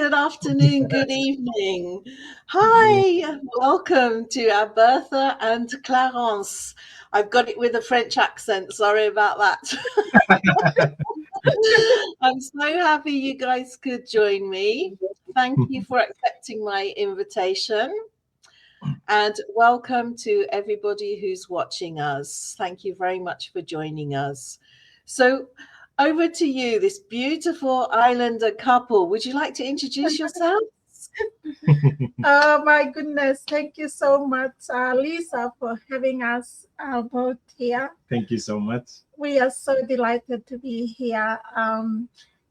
good afternoon, good evening. Hi, welcome to Albertha and Clarence. I've got it with a French accent. Sorry about that. I'm so happy you guys could join me. Thank you for accepting my invitation. And welcome to everybody who's watching us. Thank you very much for joining us. So over to you, this beautiful islander couple. Would you like to introduce yourselves? Oh my goodness. Thank you so much, Lisa, for having us both here. Thank you so much. We are so delighted to be here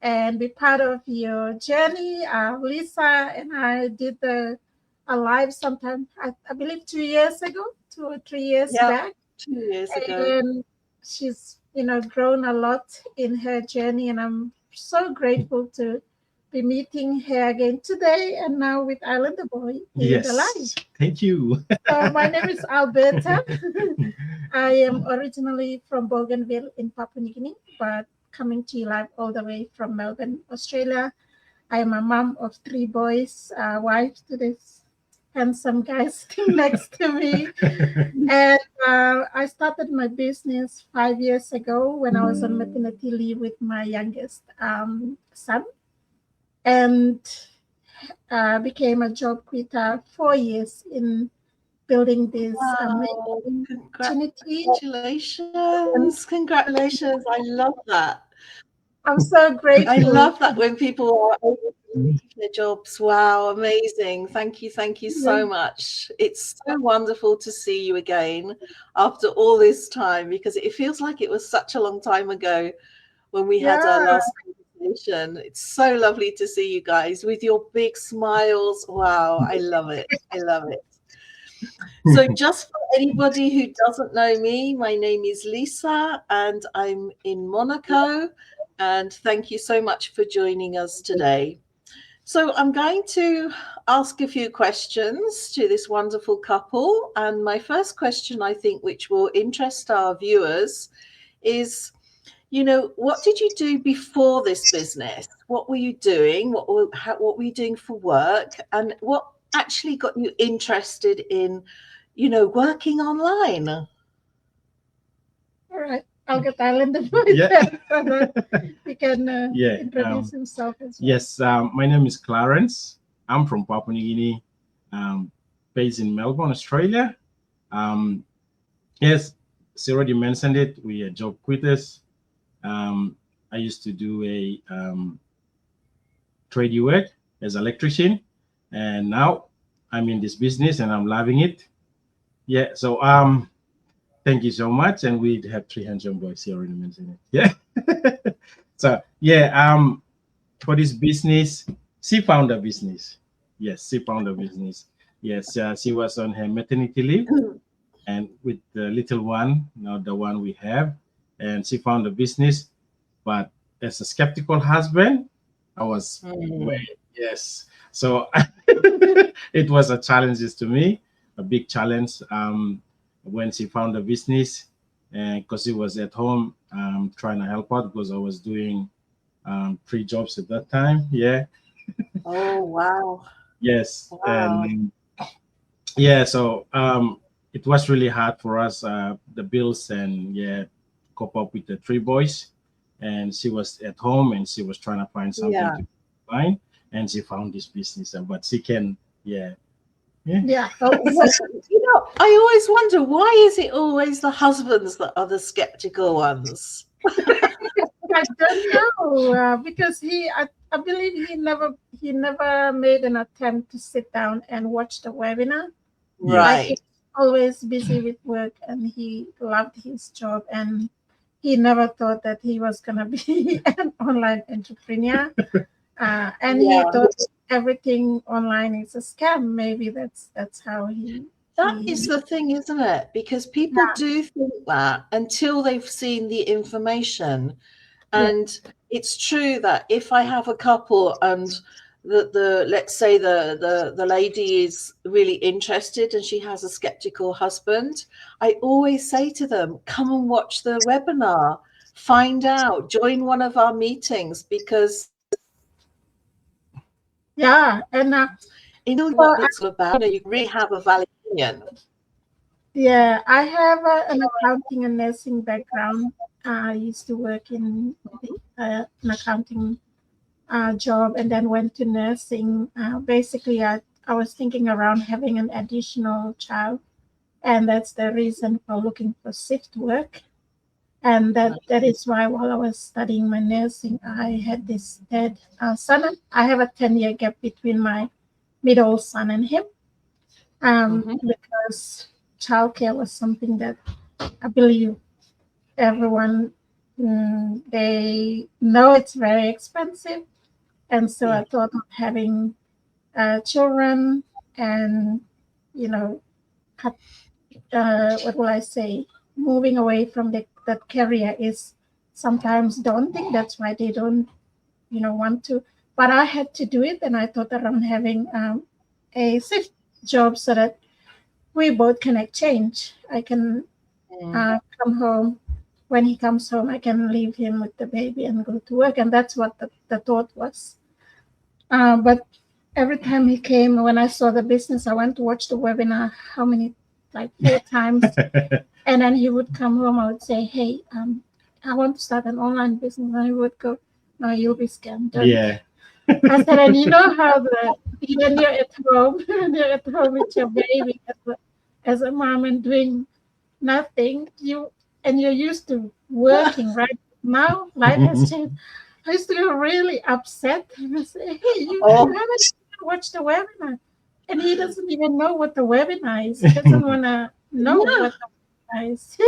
and be part of your journey. Lisa and I did a live sometime, I believe 2 years ago, 2 or 3 years back. 2 years ago. And she's, grown a lot in her journey, and I'm so grateful to be meeting her again today and now with Islander Boy in the live. Thank you. So my name is Albertha. I am originally from Bougainville in Papua New Guinea, but coming to you live all the way from Melbourne, Australia. I am a mom of 3 boys, wife to this handsome guy sitting next to me. And I started my business 5 years ago when I was on maternity leave with my youngest son, and became a job quitter 4 years in building this amazing opportunity. Congratulations. I love that. I'm so grateful. I love that when people are able to leave their jobs. Wow, amazing. Thank you so much. It's so wonderful to see you again after all this time, because it feels like it was such a long time ago when we had our last conversation. It's so lovely to see you guys with your big smiles. Wow, I love it. I love it. So just for anybody who doesn't know me, my name is Lisa and I'm in Monaco. And thank you so much for joining us today. So I'm going to ask a few questions to this wonderful couple. And my first question, I think, which will interest our viewers is, what did you do before this business? What were you doing? What were you doing for work? And what actually got you interested in, working online? All right. I'll get Islander Boy so that he can introduce himself as well. Yes, my name is Clarence. I'm from Papua New Guinea, based in Melbourne, Australia. Yes, she already mentioned it. We are job quitters. I used to do a trade work as an electrician, and now I'm in this business and I'm loving it. Yeah, so thank you so much. And we have 3 handsome boys here already mentioned it. Yeah. So for this business, she found a business. Yes, she found a business. Yes, she was on her maternity leave and with the little one, now the one we have, and she found a business. But as a skeptical husband, I was yes. So it was a challenge to me, a big challenge. When she found a business, and because she was at home trying to help out, because I was doing 3 jobs at that time. Yeah. Oh wow. Yes. Wow. And so it was really hard for us, the bills, and cope up with the 3 boys. And she was at home and she was trying to find something to find, and she found this business. But she can I always wonder, why is it always the husbands that are the skeptical ones? I don't know, because I believe he never made an attempt to sit down and watch the webinar. Right. Like, always busy with work, and he loved his job, and he never thought that he was gonna be an online entrepreneur. And he thought everything online is a scam. Maybe that's how he. That is the thing, isn't it? Because people do think that until they've seen the information. And it's true that if I have a couple and the let's say the lady is really interested and she has a skeptical husband, I always say to them, come and watch the webinar, find out, join one of our meetings, because Yeah, and You know what it's all about. You really have a valid opinion. yeah, I have an accounting and nursing background. I used to work in an accounting job and then went to nursing. Basically, I was thinking around having an additional child, and that's the reason for looking for shift work. And that is why while I was studying my nursing, I had this third son. I have a 10-year gap between my middle son and him, because childcare was something that I believe everyone, they know it's very expensive. And so I thought of having children and, you know, cut, what will I say, moving away from that career is sometimes daunting. That's why they don't, want to. But I had to do it. And I thought around having a shift job so that we both can exchange. I can come home. When he comes home, I can leave him with the baby and go to work. And that's what the thought was. But every time he came, when I saw the business, I went to watch the webinar, how many, like 4 times. And then he would come home, I would say, hey, I want to start an online business. And he would go, no, you'll be scammed. Yeah. I said, and you know how when you're at home, with your baby as a mom and doing nothing, you're used to working, right? Now life has changed. I used to get really upset and I say, hey, you haven't watched the webinar. And he doesn't even know what the webinar is. He doesn't want to know what the webinar is.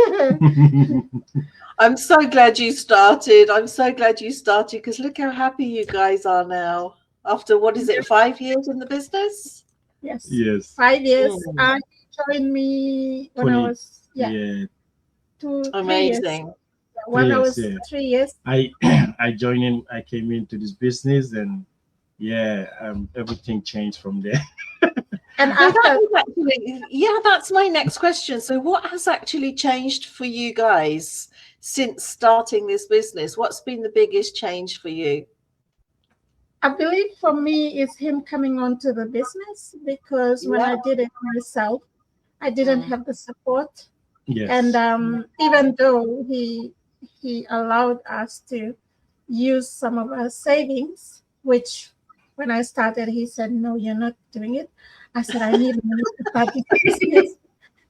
I'm so glad you started. I'm so glad you started because look how happy you guys are now. After, what is it, 5 years in the business? Yes. 5 Yes. years. He joined me when I was, 2, 3 years. Amazing. When I was 3 years. I joined in. I came into this business, and everything changed from there. And that's my next question. So, what has actually changed for you guys since starting this business? What's been the biggest change for you? I believe for me is him coming onto the business, because when I did it myself, I didn't have the support. Yes. And even though he allowed us to use some of our savings, which when I started, he said, no, you're not doing it. I said, I need money to start this business.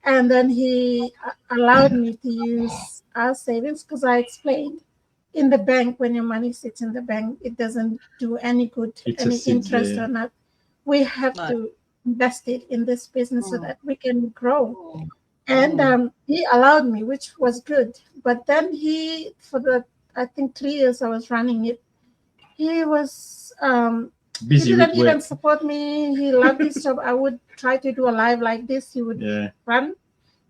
And then he allowed me to use our savings, because I explained, in the bank, when your money sits in the bank, it doesn't do any good, any interest or not. We have to invest it in this business so that we can grow. And he allowed me, which was good. But then for I think 3 years I was running it, he was busy. He didn't even support me. He loved his job. I would try to do a live like this. He would run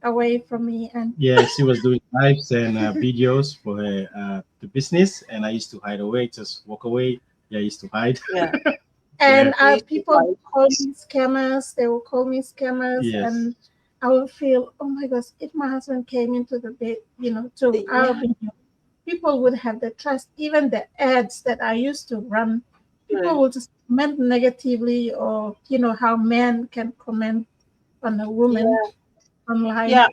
away from me. And she was doing lives and videos for her the business, and I used to hide away, just walk away. I used to hide. And people call me scammers. They will call me scammers. And I will feel, oh my gosh, if my husband came into the bed, to our video, people would have the trust. Even the ads that I used to run, people will just comment negatively, or how men can comment on a woman online. Yeah,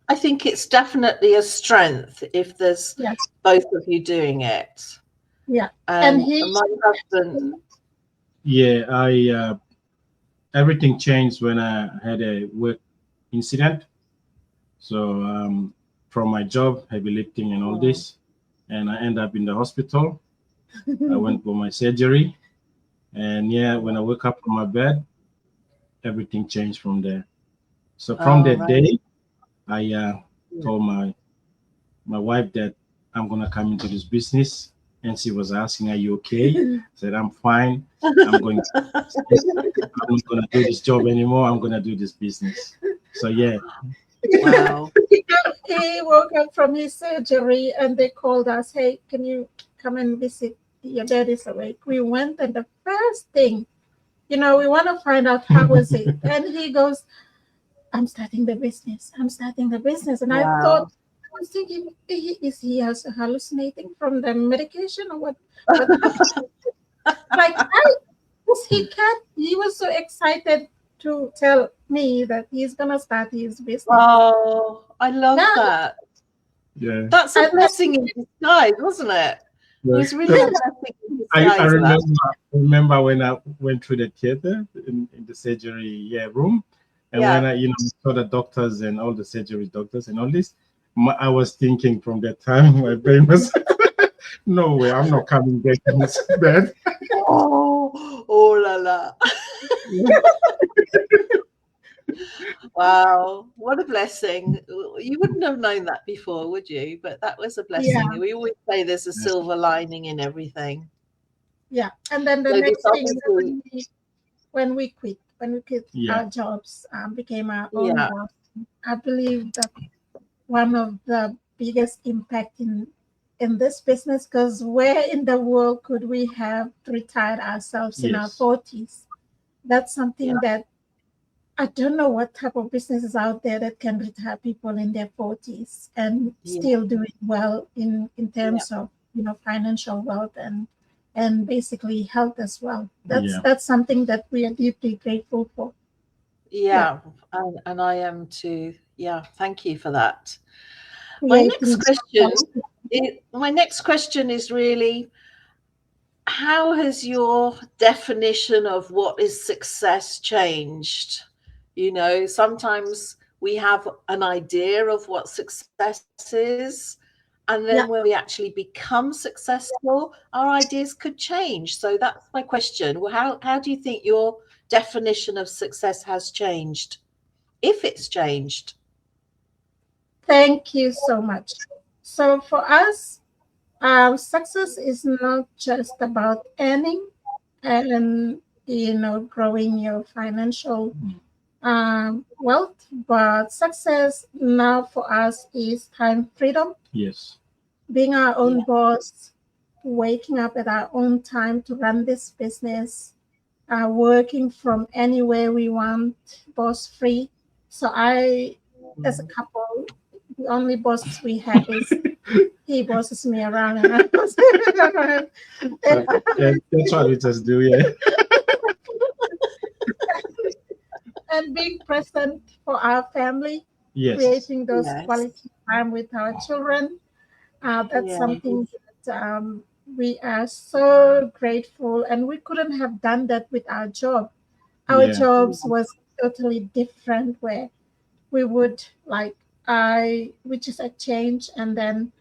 I think it's definitely a strength if there's both of you doing it. Yeah, and my husband. Yeah, everything changed when I had a work incident. So from my job, heavy lifting and all this, and I end up in the hospital. I went for my surgery, and when I woke up from my bed, everything changed from there. So from that day, I told my wife that I'm gonna come into this business, and she was asking, "Are you okay?" I said, "I'm fine. I'm not gonna do this job anymore. I'm gonna do this business." So Wow. He woke up from his surgery, and they called us, "Hey, can you come and visit? Your dad is awake." We went, and the first thing, we want to find out how was it, and he goes, I'm starting the business. And I was thinking, is he hallucinating from the medication or what? Like Yes, he was so excited to tell me that he's gonna start his business. Oh, I love Yeah, that. Yeah. That's a and blessing in disguise, wasn't it? It Yeah. was really a blessing in I disguise, that. remember when I went through the theater in the surgery room, and when Yeah. I saw the doctors and all the surgery doctors and all this, I was thinking from that time my brain was no way, I'm not coming back in this bed. Oh la la. Wow, what a blessing. You wouldn't have known that before, would you? But that was a yeah, blessing. We always say there's a Yes. silver lining in everything. yeah. And then the So this next thing is obviously, when we quit Yeah. our jobs, became our own yeah, boss. I believe that one of the biggest impact in this business, because where in the world could we have retired ourselves in our Yes. 40s? That's something yeah, that I don't know what type of business is out there that can retire people in their 40s and yeah, still doing well in yeah, terms of financial wealth and basically health as well. That's Yeah. that's something that we are deeply grateful for. Yeah, yeah. And I am too. Yeah, thank you for that. My next creating question my next question is really, how has your definition of what is success changed? Sometimes we have an idea of what success is, and then yeah. when we actually become successful, our ideas could change. So that's my question. Well, how do you think your definition of success has changed, if it's changed? Thank you so much. So for us, success is not just about earning and growing your financial Mm. wealth, but success now for us is time freedom, Yes. being our Yeah, own boss, waking up at our own time to run this business, working from anywhere we want, boss free. So as a couple, the only bosses we have is he bosses me around and I boss him around. That's what we just do. Yeah. And being present for our family, Yes. creating those yes, quality time with our children. That's yeah, something that we are so grateful, and we couldn't have done that with our job. Our Yeah. jobs was totally different, where we would we just exchange, and then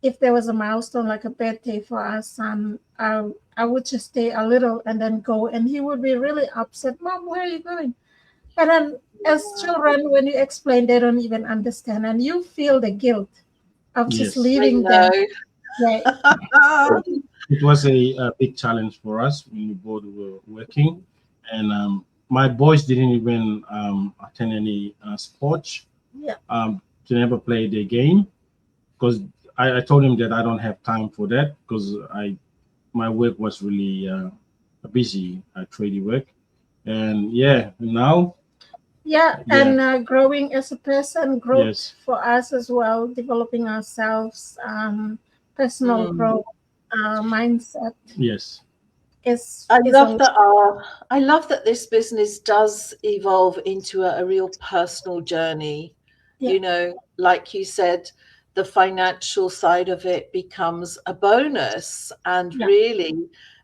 if there was a milestone like a birthday for our son, I would just stay a little and then go, and he would be really upset. Mom, where are you going? And then, as children, when you explain, they don't even understand, and you feel the guilt of just Yes. I leaving them. know. Yeah, It was a big challenge for us when we both were working, and my boys didn't even attend any sports. yeah, To never play the game because I told him that I don't have time for that because my work was really busy at trading work, and yeah, now yeah. yeah, And growing as a person, growth yes, for us as well, developing ourselves, personal Mm. growth, mindset yes, is I is love a that. I love that this business does evolve into a real personal journey. yeah, Like you said, the financial side of it becomes a bonus, and yeah, really,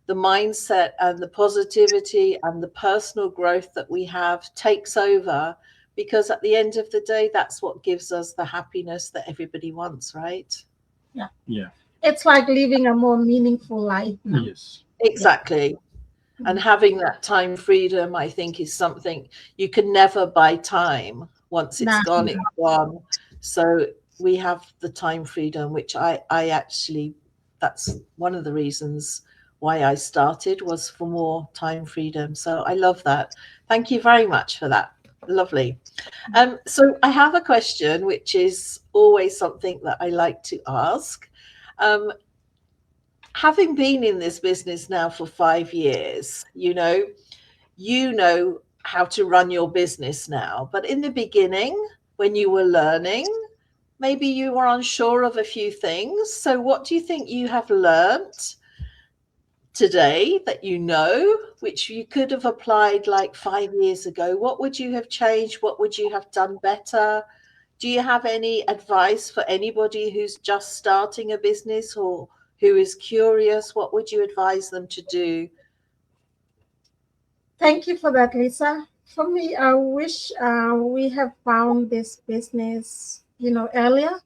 the mindset and the positivity and the personal growth that we have takes over. Because at the end of the day, that's what gives us the happiness that everybody wants, right? yeah. yeah, It's like living a more meaningful life now. yes, Yeah. Exactly. And Mhm. having that time freedom, I think, is something you can never buy time. Once it's Now, gone, yeah, it's gone. So we have the time freedom, which I actually, that's one of the reasons why I started, was for more time freedom. So I love that. Thank you very much for that. Lovely. So I have a question, which is always something that I like to ask. Um, Having been in this business now for 5 years, you know how to run your business now. But in the beginning, when you were learning, maybe you were unsure of a few things. So what do you think you have learnt today that you know, which you could have applied like 5 years ago? What would you have changed? What would you have done better? Do you have any advice for anybody who's just starting a business or who is curious? What would you advise them to do? Thank you for that, Lisa. For me, I wish we have found this business, earlier,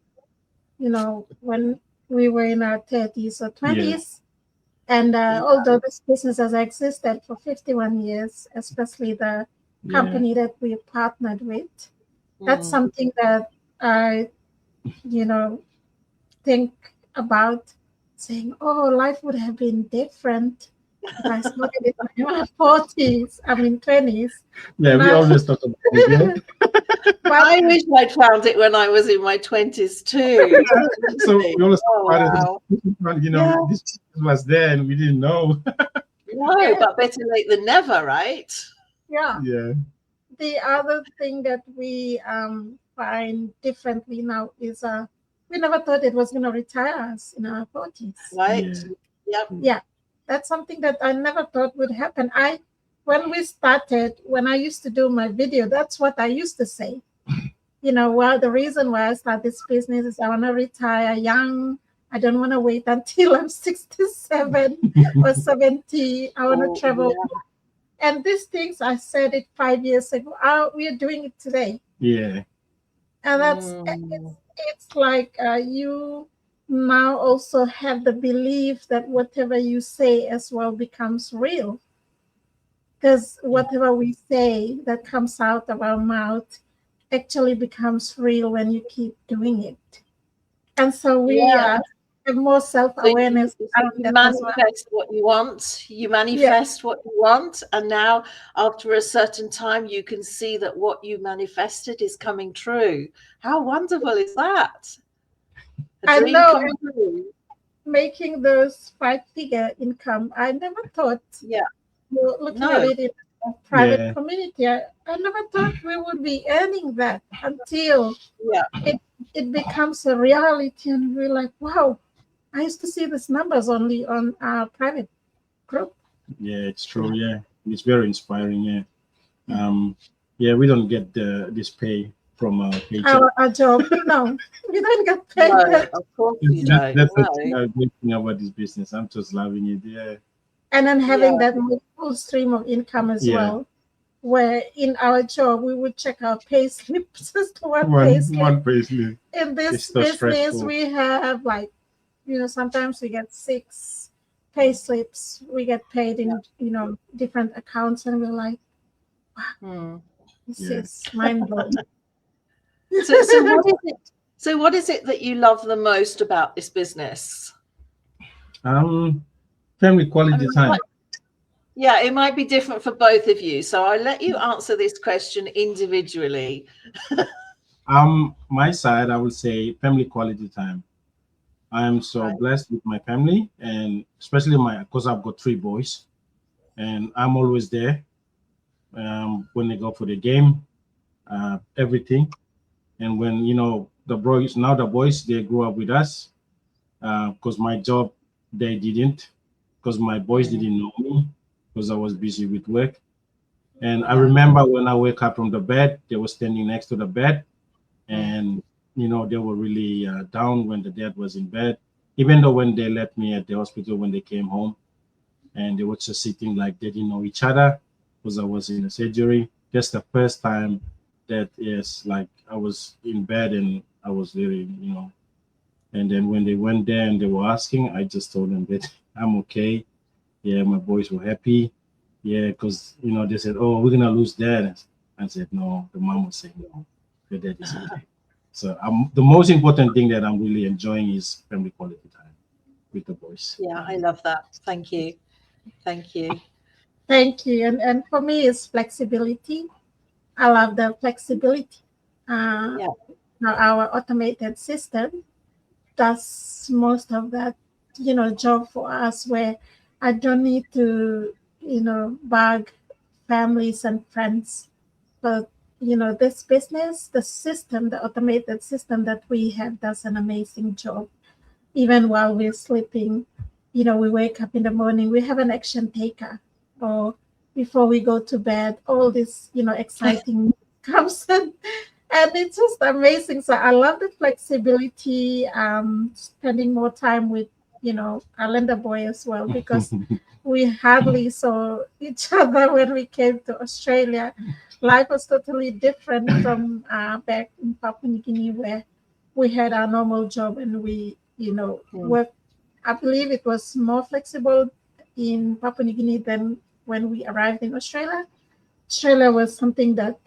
when we were in our 30s or 20s. And although this business has existed for 51 years, especially the company that we partnered with, that's something that I, think about saying, oh, life would have been different if I started in my 40s, 20s. Yeah, we always talk about it. But I wish I'd found it when I was in my 20s too. So we always talk wow. about it. This was there and we didn't know. No, but better late than never, right? yeah. Yeah. The other thing that we find differently now is we never thought it was going to retire us in our 40s. Right. Yeah. Yeah. That's something that I never thought would happen. When I used to do my video, that's what I used to say. Well, the reason why I started this business is I want to retire young. I don't want to wait until I'm 67 or 70. I want to travel. Yeah. And these things, I said it 5 years ago. We are doing it today. Yeah. And it's like you now also have the belief that whatever you say as well becomes real. Because whatever we say that comes out of our mouth actually becomes real when you keep doing it. And so we have more self-awareness. So you manifest what you want. You manifest what you want. And now, after a certain time, you can see that what you manifested is coming true. How wonderful is that? I know. Making those 5-figure income, I never thought. Yeah. Looking at it in a private community, I never thought we would be earning that until it becomes a reality, and we're like, wow, I used to see these numbers only on our private group. Yeah, it's true. Yeah, it's very inspiring. Yeah, we don't get this pay from our paycheck. Our job, no, we don't get paid. No, of course you don't. That's the great thing about this business. I'm just loving it. Yeah. And then having that full stream of income as well, where in our job we would check our pay slips, just one pay slip. In this business, we have sometimes we get 6 pay slips. We get paid in different accounts, and we're like, wow, this is mind blowing. So what is it that you love the most about this business? Family quality time. Yeah, it might be different for both of you. So I'll let you answer this question individually. My side, I would say family quality time. I am so blessed with my family, and especially because I've got 3 boys, and I'm always there when they go for the game, everything. And when the boys, they grew up with us because my job, they didn't. Because my boys didn't know me because I was busy with work. And I remember when I wake up from the bed, they were standing next to the bed, and they were really down when the dad was in bed, even though when they left me at the hospital, when they came home, and they were just sitting like they didn't know each other because I was in a surgery. That's the first time that I was in bed and I was really, and then when they went there and they were asking, I just told them that I'm okay. Yeah, my boys were happy. Yeah, because they said, "Oh, we're gonna lose dad." I said, "No." The mom was saying, "No, your dad is okay." So the most important thing that I'm really enjoying is family quality time with the boys. Yeah, I love that. Thank you. Thank you. Thank you. And for me, it's flexibility. I love the flexibility. Now our automated system does most of that, job for us, where I don't need to, bug families and friends. But, this business, the automated system that we have does an amazing job. Even while we're sleeping, we wake up in the morning, we have an action taker, or before we go to bed, all this, exciting comes in. And it's just amazing. So I love the flexibility, spending more time with, Islander boy as well, because we hardly saw each other when we came to Australia. Life was totally different from back in Papua New Guinea, where we had our normal job and we, worked. I believe it was more flexible in Papua New Guinea than when we arrived in Australia. Australia was something that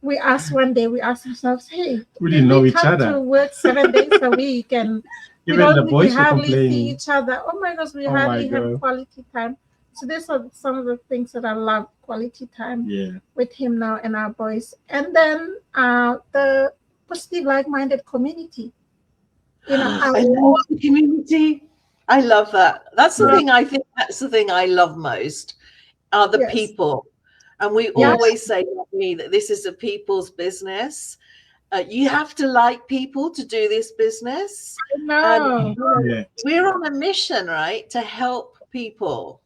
we asked ourselves, hey, We didn't know we each come other. to work 7 days a week and Even the we boys were hardly see complaining. each other. Oh my gosh, we Oh my hardly have God. quality time. So these are some of the things that I love, quality time Yeah. with him now and our boys. And then the positive, like-minded community. I love the community. I love that. That's the thing. I think that's the thing I love most are the Yes. people. And we Yes. always say to me that this is a people's business. You have to like people to do this business. No. And Yeah. we're on a mission, right? To help people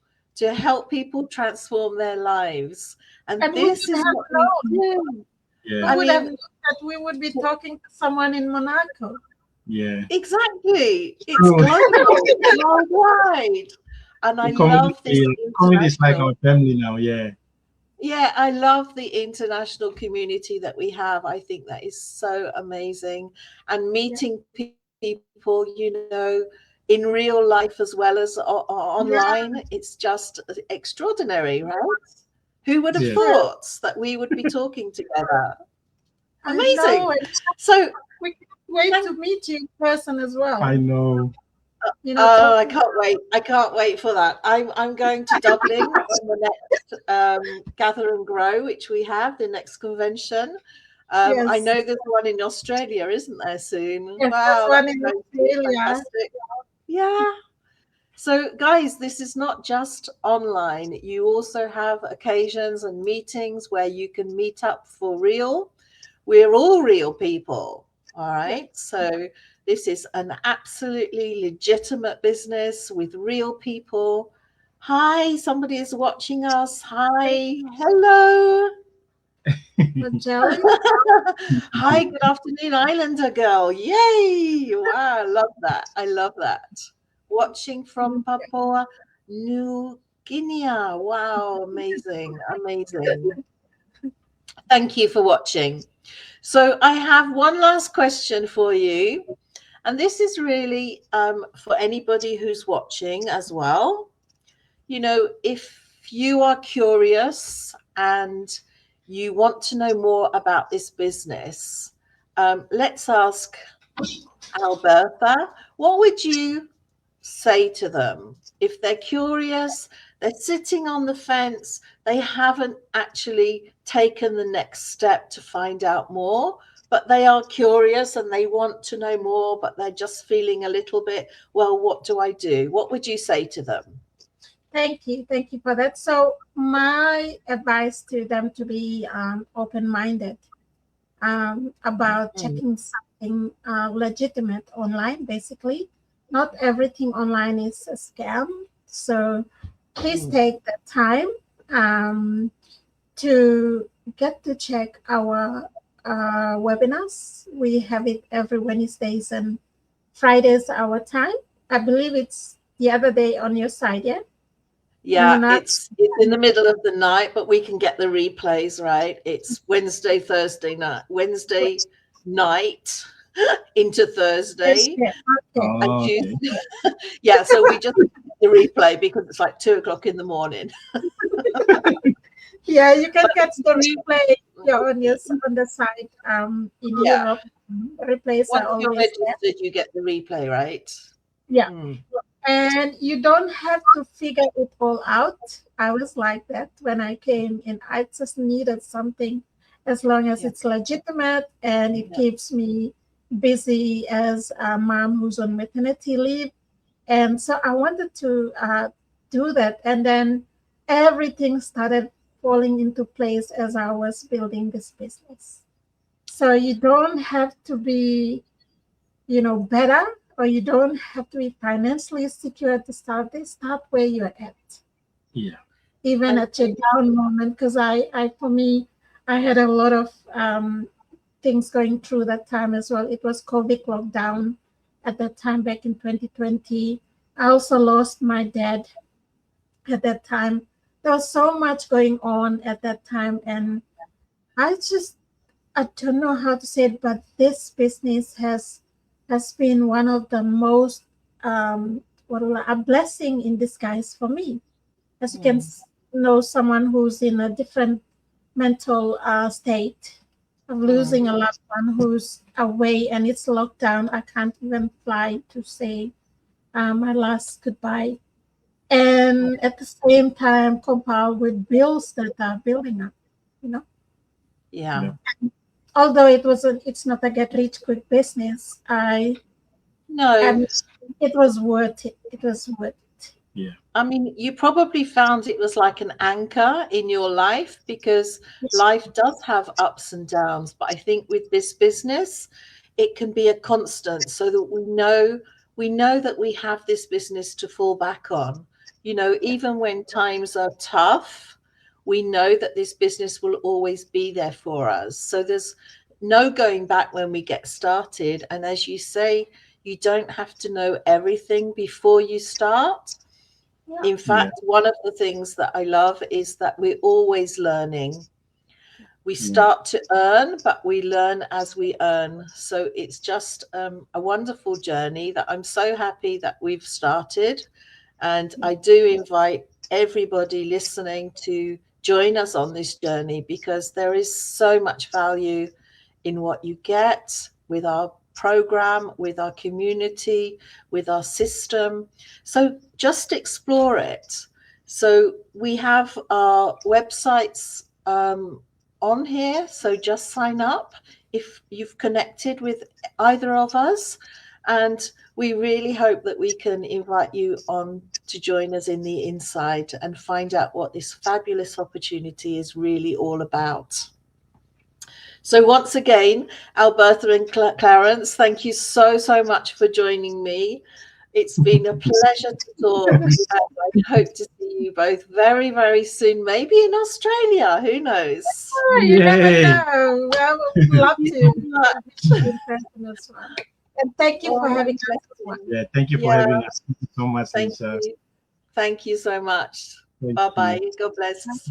transform their lives. And this is what we do. Yeah. Who would have known that we would be talking to someone in Monaco? Yeah. Exactly. It's global, worldwide. And I love this. Comedy is like our family now. Yeah. Yeah, I love the international community that we have. I think that is so amazing. And meeting people, in real life as well as online, it's just extraordinary, right? Who would have thought that we would be talking together? Amazing. So we can't wait to meet you in person as well. I know. I can't wait. I can't wait for that. I'm going to Dublin on the next Gather and Grow, which we have, the next convention. I know there's one in Australia, isn't there, soon? Yes, wow, one in Australia. Fantastic. Yeah. So, guys, this is not just online. You also have occasions and meetings where you can meet up for real. We're all real people. All right. So this is an absolutely legitimate business with real people. Hi, somebody is watching us. Hi. Hello. Hi, good afternoon, Islander girl. Yay. Wow, I love that. I love that. Watching from Papua New Guinea. Wow, amazing. Amazing. Thank you for watching. So I have one last question for you. And this is really for anybody who's watching as well. If you are curious and you want to know more about this business, let's ask Albertha, what would you say to them if they're curious, they're sitting on the fence, they haven't actually taken the next step to find out more, but they are curious and they want to know more, but they're just feeling a little bit, well, what do I do? What would you say to them? Thank you for that. So my advice to them to be open-minded about checking something legitimate online. Basically, not everything online is a scam. So please take the time to get to check our webinars. We have it every Wednesdays and Fridays our time. I believe it's the other day on your side, yeah? Yeah, it's in the middle of the night, but we can get the replays, right? It's Wednesday night into Thursday. And Tuesday. Yeah, so we just the replay because it's like 2:00 in the morning. Yeah, you can catch the replay on the side in Europe. Replays Once are always you're registered, you get the replay, right? Yeah. And you don't have to figure it all out. I was like that when I came in. I just needed something as long as it's legitimate and it keeps me busy as a mom who's on maternity leave. And so I wanted to do that. And then everything started falling into place as I was building this business. So you don't have to be, better or you don't have to be financially secure to start. They start where you're at. Yeah. Even at your down moment, because for me, I had a lot of things going through that time as well. It was COVID lockdown at that time back in 2020. I also lost my dad at that time. There was so much going on at that time, and I don't know how to say it, but this business has been one of the most a blessing in disguise for me. As you can know, someone who's in a different mental state of losing a loved one who's away and it's lockdown. I can't even fly to say my last goodbye. And at the same time, compiled with bills that are building up, you know. Yeah. Although it's not a get rich quick business, No. it was worth it. It was worth it. Yeah. I mean, you probably found it was like an anchor in your life, because life does have ups and downs. But I think with this business, it can be a constant, so that we know that we have this business to fall back on. You know, even when times are tough, we know that this business will always be there for us. So there's no going back when we get started. And as you say, you don't have to know everything before you start. In fact, one of the things that I love is that we're always learning. We start to earn, but we learn as we earn. So it's just a wonderful journey that I'm so happy that we've started. And I do invite everybody listening to join us on this journey, because there is so much value in what you get with our program, with our community, with our system. So just explore it. So we have our websites on here. So just sign up if you've connected with either of us. And we really hope that we can invite you on to join us in the inside and find out what this fabulous opportunity is really all about. So once again, Albertha and Clarence, thank you so much for joining me. It's been a pleasure to talk, and I hope to see you both very, very soon, maybe in Australia. Who knows? Oh, you never know. Well, we'd love to. And thank you for having us. Yeah, thank you for having us. Thank you so much, Thank Lisa. you. Thank you so much. Bye-bye. God bless.